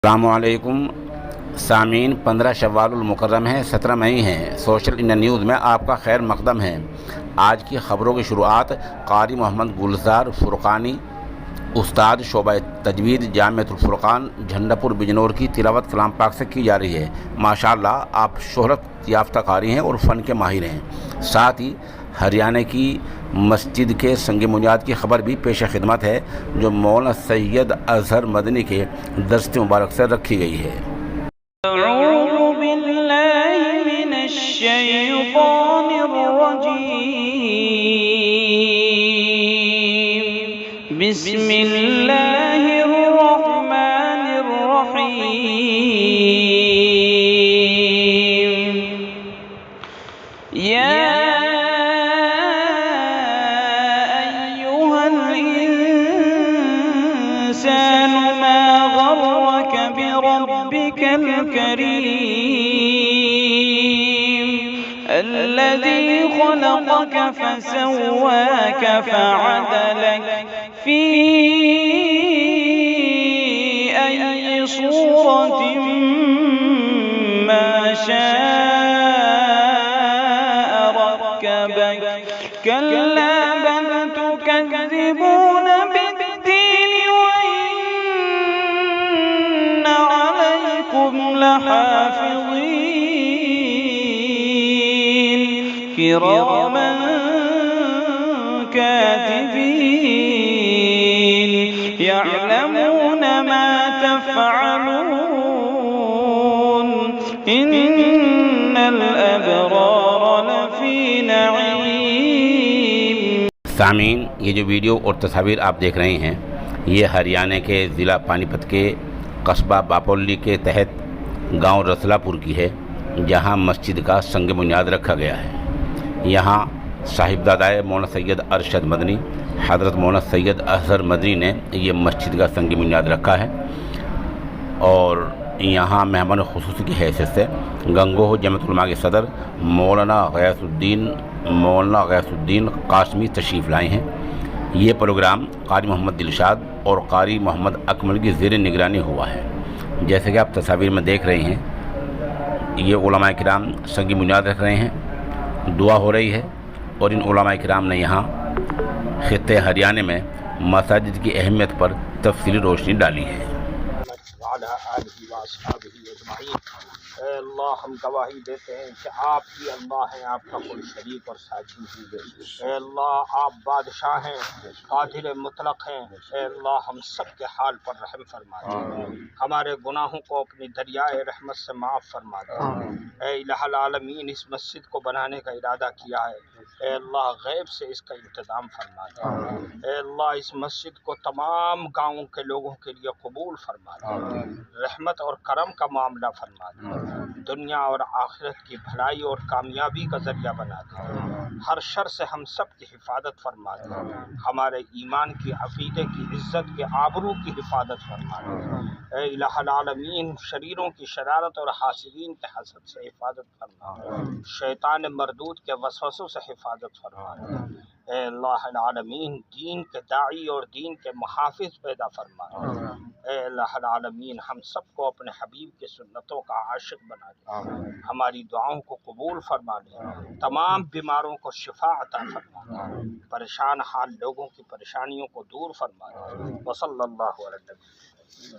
السلام علیکم سامعین، 15 شوال المکرم ہے، 17 مئی ہیں۔ سوشل انڈیا نیوز میں آپ کا خیر مقدم ہے۔ آج کی خبروں کی شروعات قاری محمد گلزار فرقانی، استاد شعبہ تجوید جامعۃ الفرقان جھنڈا پور بجنور کی تلاوت کلام پاک سے کی جا رہی ہے۔ ماشاءاللہ آپ شہرت یافتہ قاری ہیں اور فن کے ماہر ہیں۔ ساتھ ہی ہریانہ کی مسجد کے سنگ بنیاد کی خبر بھی پیش خدمت ہے، جو مولانا سید اظہر مدنی کے دست مبارک سے رکھی گئی ہے۔ اعوذ باللہ من الشیطان الرجیم، بسم اللہ الرحمن الرحیم۔ یا ربك الكريم الذي خلقك فسواك فعدلك في أي صورة ما شاء ركبك كلا بل تكذبون بالدين وإن عليكم لحافظين كراما كاتبين يعلمون ما تفعلون إن الأبرار لفي نعيم۔ سامعین، یہ جو ویڈیو اور تصاویر آپ دیکھ رہے ہیں، یہ ہریانہ کے ضلع پانی پت کے قصبہ باپولی کے تحت گاؤں رسلہ پور کی ہے، جہاں مسجد کا سنگ بنیاد رکھا گیا ہے۔ یہاں صاحبزادہ مولانا سید ارشد مدنی حضرت مولانا سید اظہر مدنی نے یہ مسجد کا سنگ بنیاد رکھا ہے، اور یہاں مہمان خصوصی کی حیثیت سے گنگوہ جمعیت علماء کے صدر مولانا غیاث الدین قاسمی تشریف لائے ہیں۔ یہ پروگرام قاری محمد دلشاد اور قاری محمد اکمل کی زیر نگرانی ہوا ہے۔ جیسے کہ آپ تصاویر میں دیکھ رہے ہیں، یہ علماء کرام سنگ بنیاد رکھ رہے ہیں، دعا ہو رہی ہے، اور ان علماء کرام نے یہاں خطے ہریانہ میں مساجد کی اہمیت پر تفصیلی روشنی ڈالی ہے۔ اے اللہ، ہم گواہی دیتے ہیں کہ آپ ہی اللہ ہیں، آپ کا کوئی شریک اور ساتھی نہیں۔ اے اللہ، آپ بادشاہ ہیں، قادر مطلق ہیں۔ اے اللہ، ہم سب کے حال پر رحم فرما دیں، ہمارے گناہوں کو اپنی دریائے رحمت سے معاف فرما دیں۔ اے الہ العالمین، اس مسجد کو بنانے کا ارادہ کیا ہے، اے اللہ غیب سے اس کا انتظام فرما دیں۔ اے اللہ، اس مسجد کو تمام گاؤں کے لوگوں کے لیے قبول فرما دیں، رحمت اور کرم کا معاملہ فرما دیں، دنیا اور آخرت کی بھلائی اور کامیابی کا ذریعہ بنا دیں، ہر شر سے ہم سب کی حفاظت فرما دیں، ہمارے ایمان کی، عقیدے کی، عزت کے، آبرو کی حفاظت فرما دیں۔ اے الہ العالمین، شریروں کی شرارت اور حاسدین کے حسد سے حفاظت فرما دیں، شیطان مردود کے وسوسوں سے حفاظت فرما دیں۔ اے اللہ العالمین، دین کے داعی اور دین کے محافظ پیدا فرما دیں۔ اے اللہ العالمین، ہم سب کو اپنے حبیب کے سنتوں کا عاشق بنا دیں، ہماری دعاؤں کو قبول فرما دیں، تمام بیماروں کو شفا عطا فرما دیں، پریشان حال لوگوں کی پریشانیوں کو دور فرما دیں۔ وصلی اللہ علیہ وسلم۔